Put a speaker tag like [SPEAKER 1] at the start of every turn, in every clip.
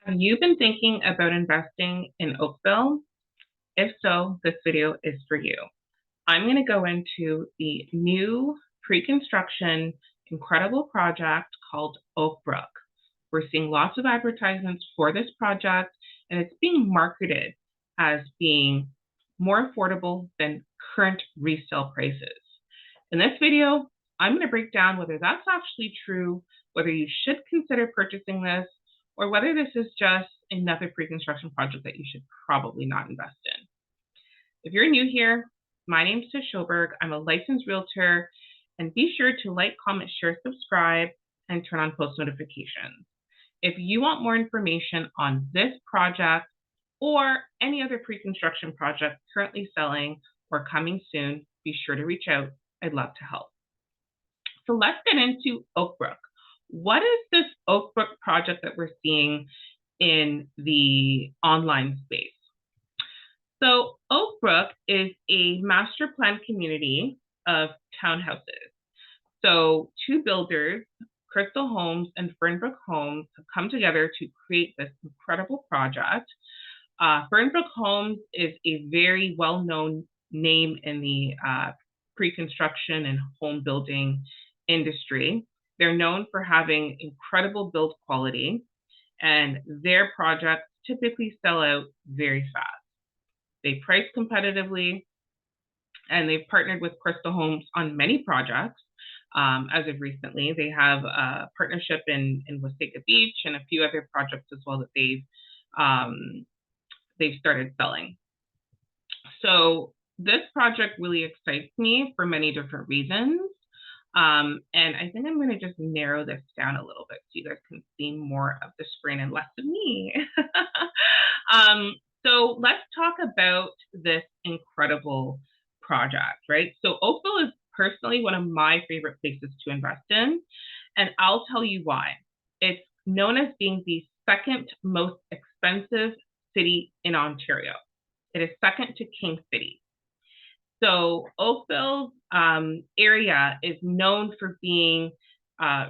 [SPEAKER 1] Have you been thinking about investing in Oakville? If so, this video is for you. I'm going to go into the new pre-construction incredible project called Oakbrook. We're seeing lots of advertisements for this project, and it's being marketed as being more affordable than current resale prices. In this video, I'm going to break down whether that's actually true, whether you should consider purchasing this, or whether this is just another pre-construction project that you should probably not invest in. If you're new here, my name is Tish Schoberg. I'm a licensed realtor, and be sure to like, comment, share, subscribe, and turn on post notifications. If you want more information on this project or any other pre-construction project currently selling or coming soon, be sure to reach out. I'd love to help. So let's get into Oakbrook. What is this Oakbrook project that we're seeing in the online space? So Oakbrook is a master plan community of townhouses. So two builders, Crystal Homes and Fernbrook Homes, have come together to create this incredible project. Fernbrook Homes is a very well-known name in the pre-construction and home building industry. They're known for having incredible build quality, and their projects typically sell out very fast. They price competitively, and they've partnered with Crystal Homes on many projects. As of recently, they have a partnership in Wasaga Beach and a few other projects as well that they've started selling. So this project really excites me for many different reasons. And I think I'm going to just narrow this down a little bit so you guys can see more of the screen and less of me. So let's talk about this incredible project, right? So Oakville is personally one of my favorite places to invest in, and I'll tell you why. It's known as being the second most expensive city in Ontario. It is second to King City. So Oakville's area is known for being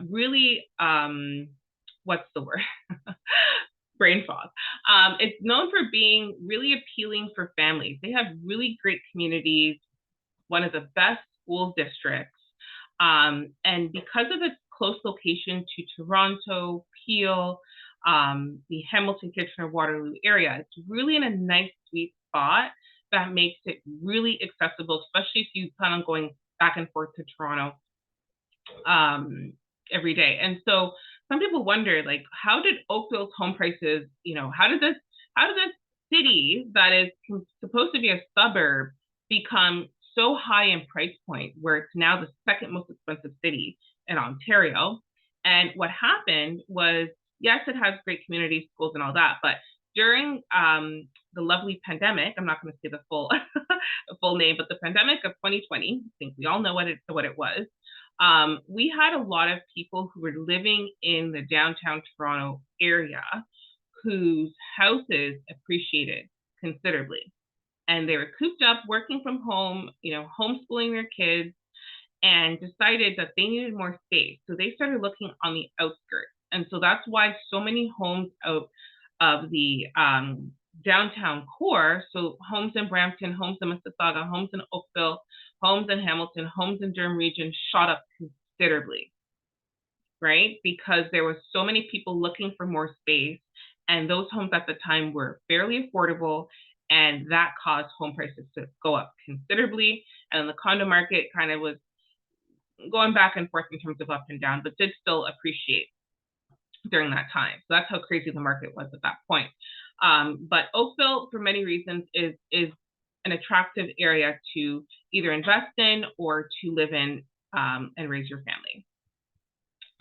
[SPEAKER 1] really, what's the word? Brain fog. It's known for being really appealing for families. They have really great communities, one of the best school districts. And because of its close location to Toronto, Peel, the Hamilton, Kitchener, Waterloo area, it's really in a nice, sweet spot that makes it really accessible, especially if you plan on going back and forth to Toronto every day. And so some people wonder, like, how did Oakville's home prices, how did this city that is supposed to be a suburb become so high in price point where it's now the second most expensive city in Ontario? And what happened was, yes, it has great community schools and all that, but during the lovely pandemic, I'm not going to say the full name, but the pandemic of 2020, I think we all know what it was. We had a lot of people who were living in the downtown Toronto area whose houses appreciated considerably. And they were cooped up, working from home, homeschooling their kids, and decided that they needed more space. So they started looking on the outskirts. And so that's why so many homes out of the downtown core, so homes in Brampton, homes in Mississauga, homes in Oakville, homes in Hamilton, homes in Durham region shot up considerably, right? Because there was so many people looking for more space, and those homes at the time were fairly affordable, and that caused home prices to go up considerably. And the condo market kind of was going back and forth in terms of up and down, but did still appreciate during that time. So that's how crazy the market was at that point. But Oakville, for many reasons, is an attractive area to either invest in or to live in and raise your family.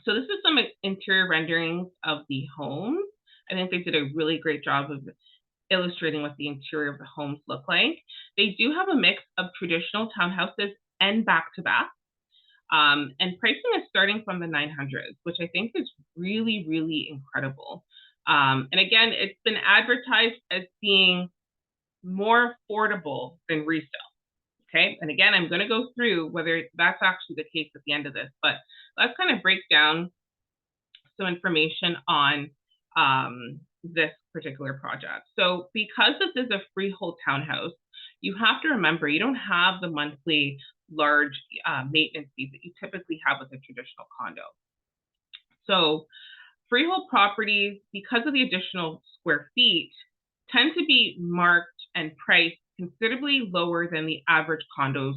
[SPEAKER 1] So this is some interior renderings of the homes. I think they did a really great job of illustrating what the interior of the homes look like. They do have a mix of traditional townhouses and back-to-back. And pricing is starting from the 900s, which I think is really, really incredible. And again, it's been advertised as being more affordable than resale. Okay. And again, I'm going to go through whether that's actually the case at the end of this, but let's kind of break down some information on this particular project. So because this is a freehold townhouse, you have to remember you don't have the monthly large maintenance fees that you typically have with a traditional condo. So freehold properties, because of the additional square feet, tend to be marked and priced considerably lower than the average condo's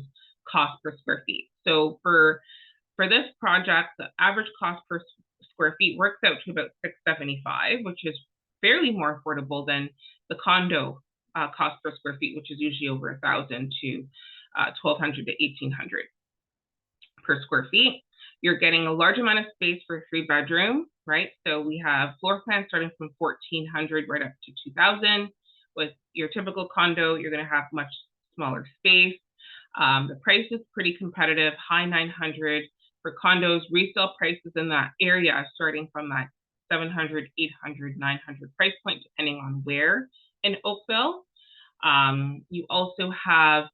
[SPEAKER 1] cost per square feet. So for this project, the average cost per square feet works out to about $675, which is fairly more affordable than the condo cost per square feet, which is usually over $1,000 to $1,200 to $1,800 per square feet. You're getting a large amount of space for a 3-bedroom, right? So we have floor plans starting from 1,400 right up to 2,000. With your typical condo, you're going to have much smaller space. The price is pretty competitive, high 900 for condos. Resale prices in that area starting from that 700, 800, 900 price point, depending on where in Oakville. You also have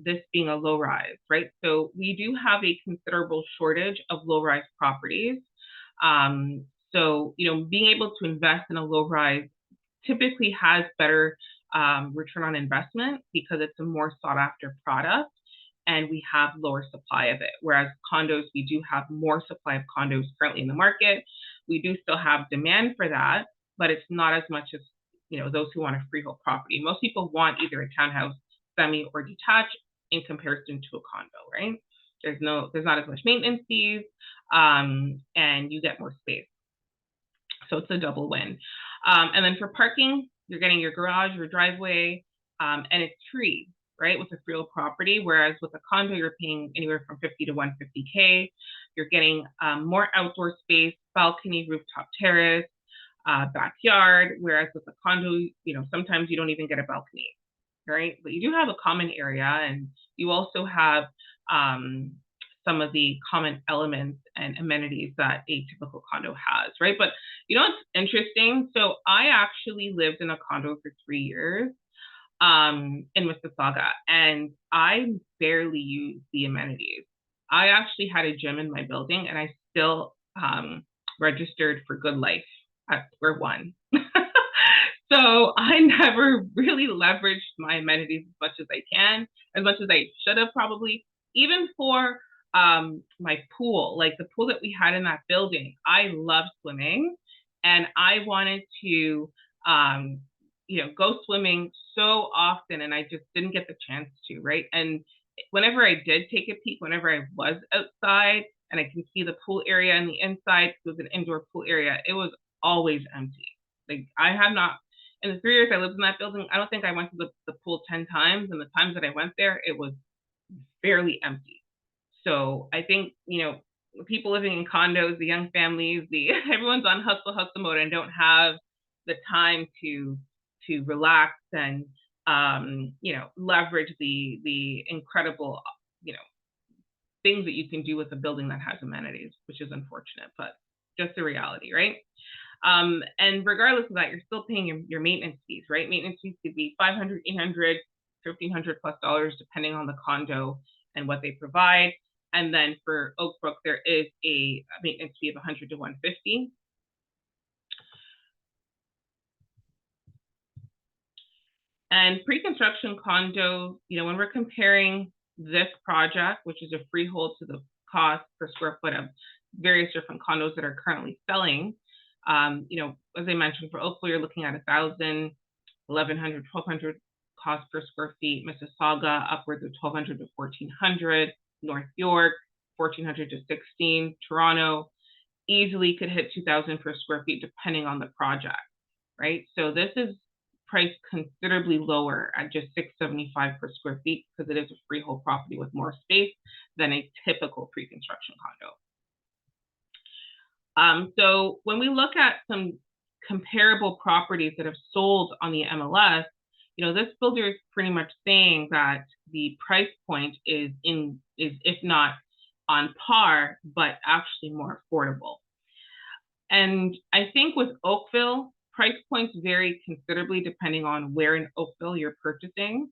[SPEAKER 1] this being a low rise, right? So we do have a considerable shortage of low rise properties. So, being able to invest in a low rise typically has better return on investment because it's a more sought after product and we have lower supply of it. Whereas condos, we do have more supply of condos currently in the market. We do still have demand for that, but it's not as much as, those who want a freehold property. Most people want either a townhouse, semi, or detached in comparison to a condo, right? There's not as much maintenance fees, and you get more space. So it's a double win. And then for parking, you're getting your garage, your driveway, and it's free, right, with a freehold property. Whereas with a condo, you're paying anywhere from $50,000 to $150,000. You're getting more outdoor space, balcony, rooftop terrace, backyard. Whereas with a condo, sometimes you don't even get a balcony, right? But you do have a common area, and you also have some of the common elements and amenities that a typical condo has, right? But it's interesting. So I actually lived in a condo for 3 years in Mississauga, and I barely used the amenities. I actually had a gym in my building, and I still registered for Good Life at square one. So I never really leveraged my amenities as much as I should have probably. Even for my pool, like the pool that we had in that building, I love swimming, and I wanted to go swimming so often, and I just didn't get the chance to, right? And whenever I did take a peek, whenever I was outside and I can see the pool area and the inside, it was an indoor pool area, it was always empty. Like I have not, in the 3 years I lived in that building, I don't think I went to the pool 10 times, and the times that I went there, it was fairly empty. So I think, people living in condos, the young families, everyone's on hustle mode and don't have the time to relax and leverage the incredible things that you can do with a building that has amenities, which is unfortunate, but just the reality, right? And regardless of that, you're still paying your maintenance fees, right? Maintenance fees could be $500, $800, $1,500+ depending on the condo and what they provide. And then for Oakbrook, there is a maintenance fee of $100 to $150. And pre-construction condos, when we're comparing this project, which is a freehold, to the cost per square foot of various different condos that are currently selling, as I mentioned, for Oakville, you're looking at $1,000, $1,100, $1,200 cost per square feet. Mississauga, upwards of $1,200 to $1,400. North York, $1,400 to $1,600. Toronto easily could hit $2,000 per square feet, depending on the project, right? So this is priced considerably lower at just $675 per square feet because it is a freehold property with more space than a typical pre-construction condo. So when we look at some comparable properties that have sold on the MLS, this builder is pretty much saying that the price point is if not on par, but actually more affordable. And I think with Oakville, price points vary considerably depending on where in Oakville you're purchasing.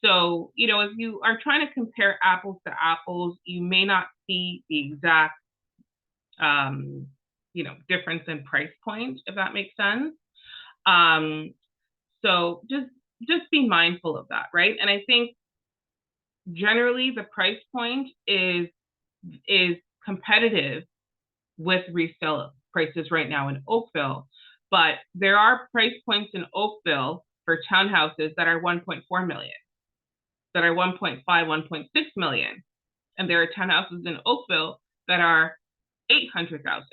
[SPEAKER 1] So, if you are trying to compare apples to apples, you may not see the exact, difference in price point, if that makes sense. So just be mindful of that, right? And I think generally the price point is competitive with resale prices right now in Oakville, but there are price points in Oakville for townhouses that are 1.4 million, that are 1.5, 1.6 million, and there are townhouses in Oakville that are 800,000,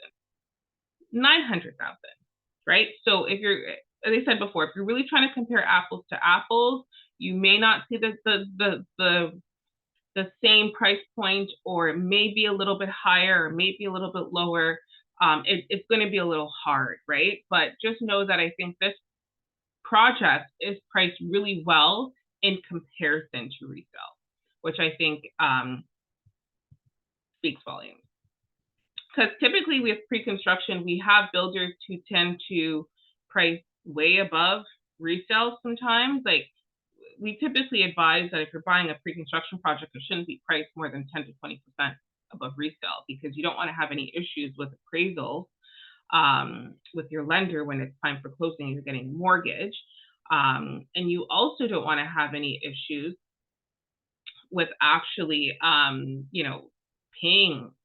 [SPEAKER 1] 900,000, right? So if you're, as I said before, if you're really trying to compare apples to apples, you may not see the same price point, or it may be a little bit higher, or maybe a little bit lower. It's going to be a little hard, right? But just know that I think this project is priced really well in comparison to resale, which I think speaks volumes. Because typically with pre-construction, we have builders who tend to price way above resale sometimes. Like, we typically advise that if you're buying a pre-construction project, it shouldn't be priced more than 10 to 20% above resale, because you don't want to have any issues with appraisal with your lender when it's time for closing and you're getting a mortgage. And you also don't want to have any issues with actually,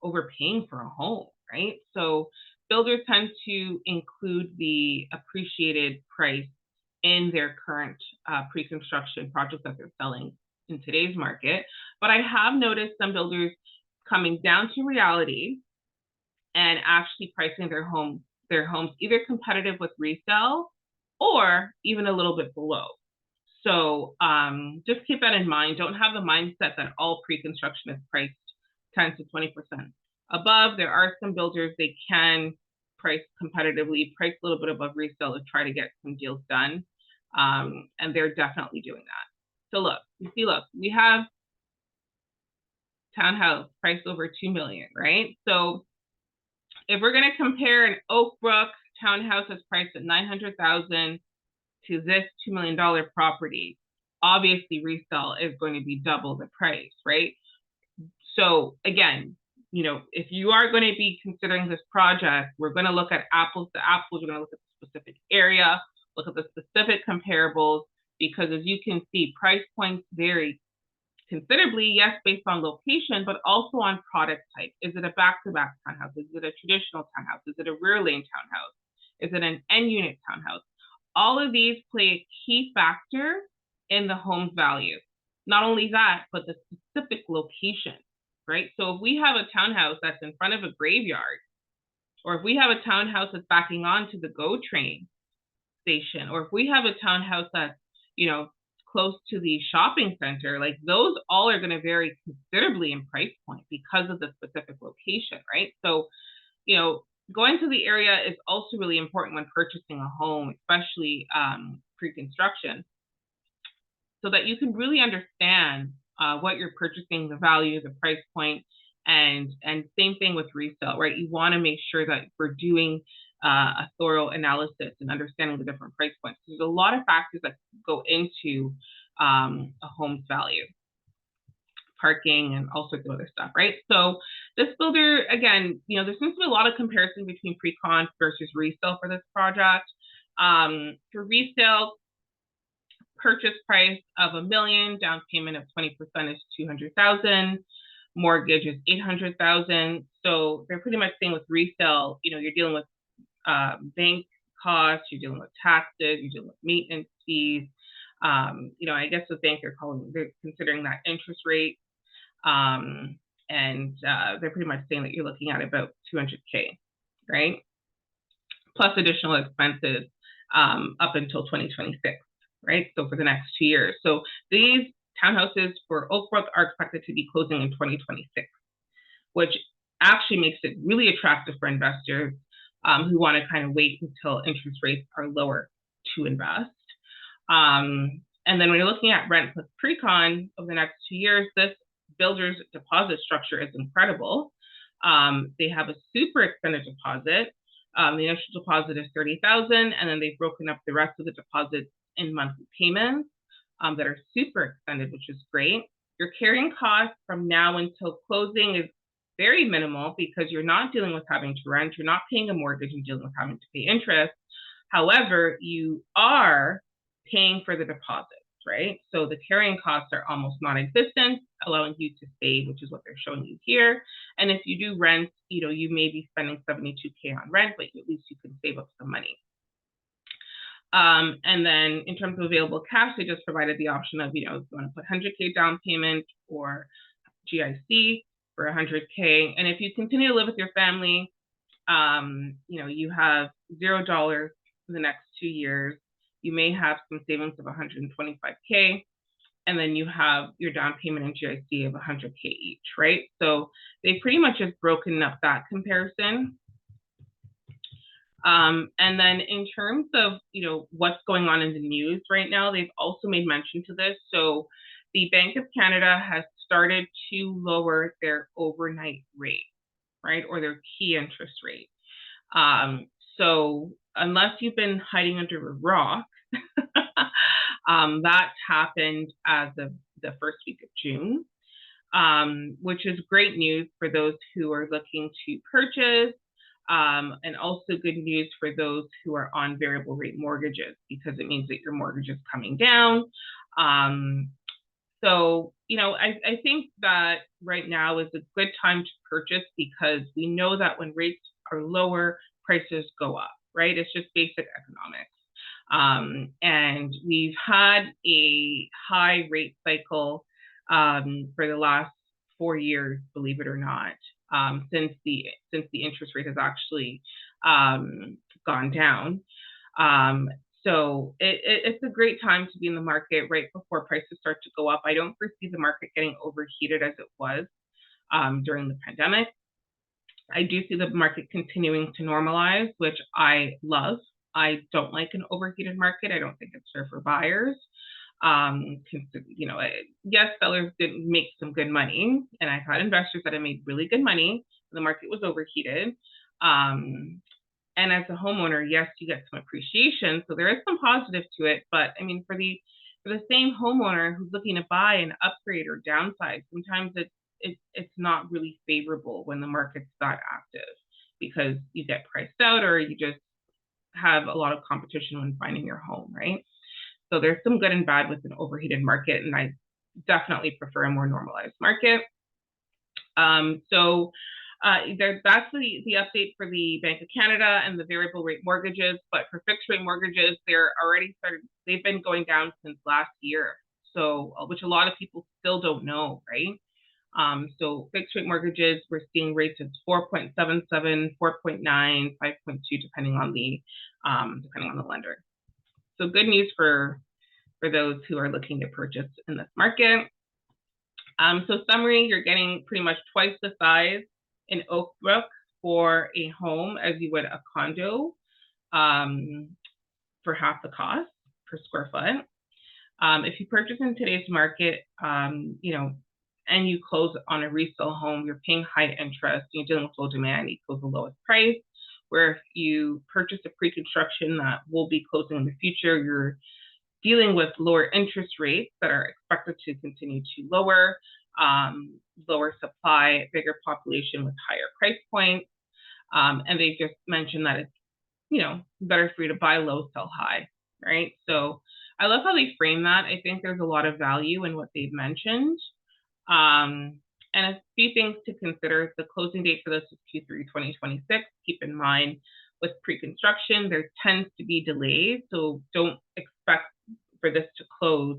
[SPEAKER 1] overpaying for a home, right? So builders tend to include the appreciated price in their current pre-construction projects that they're selling in today's market. But I have noticed some builders coming down to reality and actually pricing their homes either competitive with resale or even a little bit below. So just keep that in mind. Don't have the mindset that all pre-construction is priced 10 to 20% above. There are some builders, they can price competitively, price a little bit above resale to try to get some deals done. And they're definitely doing that. So look, we have townhouse priced over 2 million, right? So if we're going to compare an Oakbrook townhouse that's priced at 900,000 to this $2 million property, obviously resale is going to be double the price, right? So again, if you are going to be considering this project, we're going to look at apples to apples. We're going to look at the specific area, look at the specific comparables, because as you can see, price points vary considerably, yes, based on location, but also on product type. Is it a back-to-back townhouse? Is it a traditional townhouse? Is it a rear lane townhouse? Is it an end unit townhouse? All of these play a key factor in the home's value. Not only that, but the specific location, right? So if we have a townhouse that's in front of a graveyard, or if we have a townhouse that's backing onto the GO train station, or if we have a townhouse that's, close to the shopping center, like those all are going to vary considerably in price point because of the specific location, right? So, going to the area is also really important when purchasing a home, especially pre-construction, so that you can really understand what you're purchasing, the value, the price point, and same thing with resale, right? You want to make sure that we're doing a thorough analysis and understanding the different price points. There's a lot of factors that go into a home's value, parking, and all sorts of other stuff, right? So this builder, again, there seems to be a lot of comparison between pre-con versus resale for this project. For resale, purchase price of $1 million, down payment of 20% is $200,000, mortgage is $800,000. So they're pretty much saying with resale, you're dealing with bank costs, you're dealing with taxes, you're dealing with maintenance fees. I guess the bank they're considering that interest rate. And they're pretty much saying that you're looking at about $200K, right? Plus additional expenses up until 2026, right? So for the next 2 years. So these townhouses for Oakbrook are expected to be closing in 2026, which actually makes it really attractive for investors who want to kind of wait until interest rates are lower to invest. And then when you're looking at rent plus pre-con over the next 2 years, this builder's deposit structure is incredible. They have a super extended deposit. The initial deposit is $30,000, and then they've broken up the rest of the deposits in monthly payments that are super extended, which is great. Your carrying costs from now until closing is very minimal because you're not dealing with having to rent, you're not paying a mortgage and dealing with having to pay interest. However, you are paying for the deposits, right? So the carrying costs are almost non-existent, allowing you to save, which is what they're showing you here. And if you do rent, you may be spending 72K on rent, but at least you can save up some money. And then in terms of available cash, they just provided the option of, if you want to put 100K down payment or GIC for 100K. And if you continue to live with your family, you have $0 for the next 2 years. You may have some savings of 125K, and then you have your down payment and GIC of 100K each, right? So they pretty much just broken up that comparison. And then in terms of, what's going on in the news right now, they've also made mention to this. So the Bank of Canada has started to lower their overnight rate, right? Or their key interest rate. So unless you've been hiding under a rock, that happened as of the first week of June, which is great news for those who are looking to purchase, and also good news for those who are on variable rate mortgages, because it means that your mortgage is coming down. So, I think that right now is a good time to purchase, because we know that when rates are lower, prices go up, right? It's just basic economics. And we've had a high rate cycle for the last 4 years, believe it or not, since the interest rate has actually gone down. So it's a great time to be in the market right before prices start to go up. I don't foresee the market getting overheated as it was during the pandemic. I do see the market continuing to normalize, which I love. I don't like an overheated market. I don't think it's fair for buyers. Yes, sellers did make some good money, and I've had investors that have made really good money. The market was overheated. And as a homeowner, yes, you get some appreciation. So there is some positive to it. But I mean, for the same homeowner who's looking to buy an upgrade or downsize, sometimes it's not really favorable when the market's that active, because you get priced out, or you just have a lot of competition when finding your home, right? So there's some good and bad with an overheated market, and I definitely prefer a more normalized market. That's the update for the Bank of Canada and the variable rate mortgages. But for fixed rate mortgages, they've been going down since last year. So, which a lot of people still don't know, right? So fixed rate mortgages, we're seeing rates of 4.77, 4.9, 5.2, depending on the lender. So good news for those who are looking to purchase in this market. So summary, you're getting pretty much twice the size in Oakbrook for a home as you would a condo, for half the cost per square foot. If you purchase in today's market, and you close on a resale home, you're paying high interest, you're dealing with low demand equals the lowest price. Where if you purchase a pre-construction that will be closing in the future, you're dealing with lower interest rates that are expected to continue to lower supply, bigger population with higher price points. And they just mentioned that it's, better for you to buy low, sell high, right? So I love how they frame that. I think there's a lot of value in what they've mentioned. And a few things to consider. The closing date for this is Q3 2026. Keep in mind, with pre-construction, there tends to be delays, so don't expect for this to close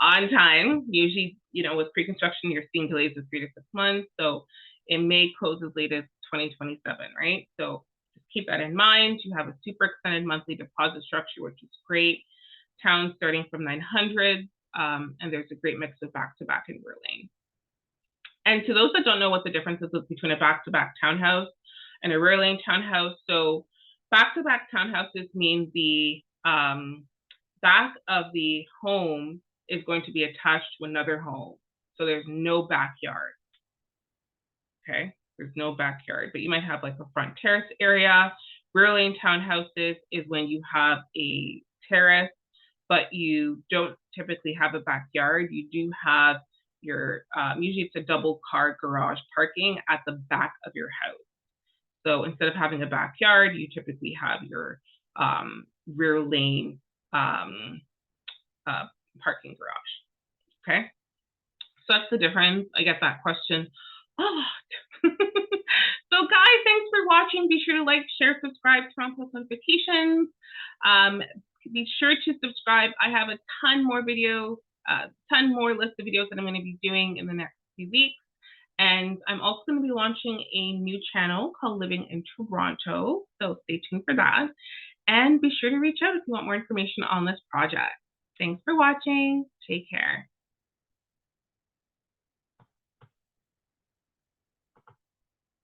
[SPEAKER 1] on time. Usually, with pre-construction, you're seeing delays of 3 to 6 months, so it may close as late as 2027, right? So just keep that in mind. You have a super extended monthly deposit structure, which is great. Towns starting from 900, and there's a great mix of back-to-back and rear lane. And to those that don't know what the difference is between a back-to-back townhouse and a rear lane townhouse, so back-to-back townhouses mean the back of the home is going to be attached to another home. So there's no backyard. Okay, there's no backyard, but you might have like a front terrace area. Rear lane townhouses is when you have a terrace, but you don't typically have a backyard. You do have your, usually it's a double car garage parking at the back of your house. So instead of having a backyard, you typically have your rear lane parking garage. Okay, so that's the difference. I get that question a lot. So guys, thanks for watching. Be sure to like, share, subscribe, turn on post notifications. Be sure to subscribe. I have a ton more list of videos that I'm going to be doing in the next few weeks. And I'm also going to be launching a new channel called Living in Toronto. So stay tuned for that. And be sure to reach out if you want more information on this project. Thanks for watching. Take care.